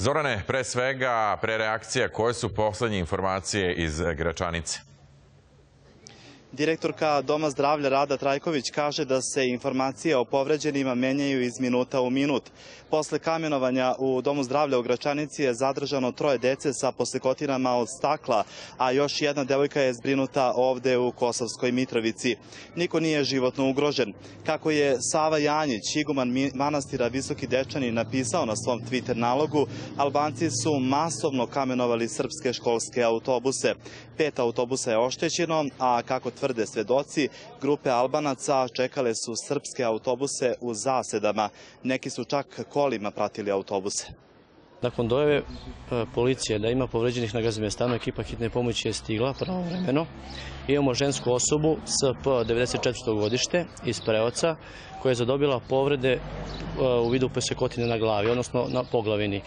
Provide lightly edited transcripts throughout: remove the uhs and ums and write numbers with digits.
Zorane, pre svega, pre reakcija, koje su poslednje informacije iz Gračanice? Direktorka Doma zdravlja Rada Trajković kaže da se informacije o povređenima menjaju iz minuta u minut. Posle kamenovanja u Domu zdravlja u Gračanici je zadržano 3 dece sa posekotinama od stakla, a još jedna devojka je zbrinuta ovde u Kosovskoj Mitrovici. Niko nije životno ugrožen. Kako je Sava Janjić, iguman manastira Visoki Dečani, napisao na svom Twitter nalogu, Albanci su masovno kamenovali srpske školske autobuse. 5 autobusa je oštećeno, a kako tvrde svedoci, grupe Albanaca čekale su srpske autobuse u zasedama. Neki su čak kolima pratili autobuse. Nakon dojave policije da ima povređenih na Gazimestanu, ekipa hitne pomoći je stigla pravovremeno. Imamo žensku osobu SP 94. godište iz Preoca koja je zadobila povrede u vidu posekotine na glavi, odnosno na poglavini.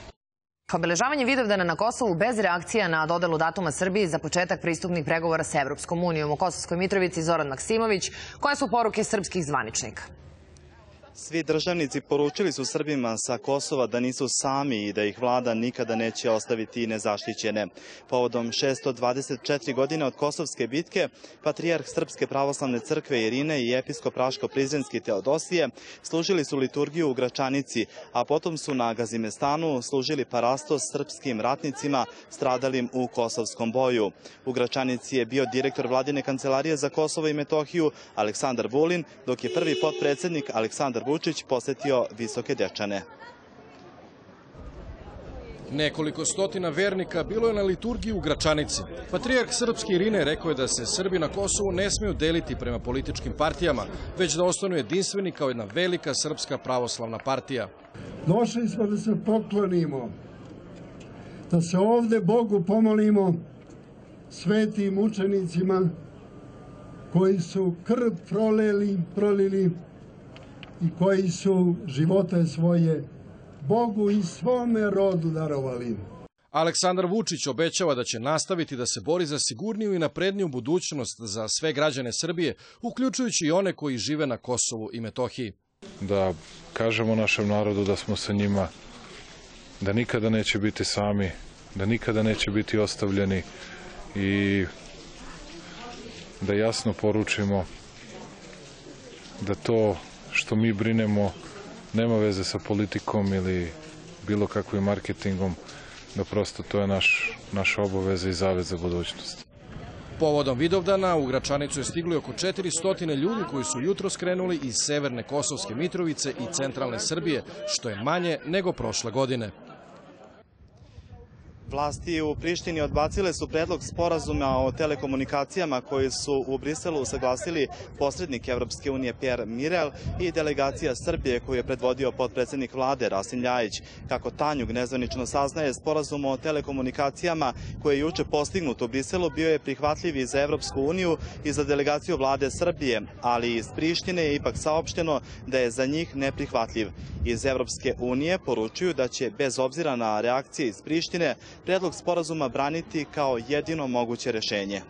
Obeležavanje Vidovdana na Kosovu bez reakcija na dodelu datuma Srbiji za početak pristupnih pregovora sa Evropskom unijom. U Kosovskoj Mitrovici Zoran Maksimović. Koje su poruke srpskih zvaničnika? Svi državnici poručili su Srbima sa Kosova da nisu sami i da ih vlada nikada neće ostaviti nezaštićene. Povodom 624 godine od Kosovske bitke, patrijarh Srpske pravoslavne crkve Irine i episkop Raško-Prizrenski Teodosije služili su liturgiju u Gračanici, a potom su na Gazimestanu služili parastos srpskim ratnicima stradalim u kosovskom boju. U Gračanici je bio direktor vladine kancelarije za Kosovo i Metohiju Aleksandar Vulin, dok je prvi potpredsednik Aleksandar Vučić posetio Visoke Dečane. Nekoliko stotina vernika bilo je na liturgiji u Gračanici. Patrijarh Srpske Irine rekao je da se Srbi na Kosovu ne smeju deliti prema političkim partijama, već da ostanu jedinstveni kao jedna velika srpska pravoslavna partija. Došli smo da se poklonimo, da se ovde Bogu pomolimo, svetim učenicima koji su krv prolili i koji su živote svoje Bogu i svome rodu darovali. Aleksandar Vučić obećava da će nastaviti da se bori za sigurniju i napredniju budućnost za sve građane Srbije, uključujući i one koji žive na Kosovu i Metohiji. Da kažemo našem narodu da smo sa njima, da nikada neće biti sami, da nikada neće biti ostavljeni i da jasno poručimo da to što mi brinemo nema veze sa politikom ili bilo kakvim marketingom, da prosto to je naša obaveza i zavez za budućnost. Povodom Vidovdana u Gračanicu je stiglo oko 400 ljudi koji su jutro skrenuli iz severne Kosovske Mitrovice i centralne Srbije, što je manje nego prošle godine. Vlasti u Prištini odbacile su predlog sporazuma o telekomunikacijama koji su u Briselu usaglasili posrednik Evropske unije Pierre Mirel i delegacija Srbije koju je predvodio potpredsednik vlade Rasim Ljajić. Kako Tanjug nezvanično saznaje, sporazum o telekomunikacijama koji je juče postignut u Briselu bio je prihvatljiv i za Evropsku uniju i za delegaciju vlade Srbije, ali iz Prištine je ipak saopšteno da je za njih neprihvatljiv. Iz Evropske unije poručuju da će, bez obzira na reakcije iz Prištine, predlog sporazuma braniti kao jedino moguće rešenje.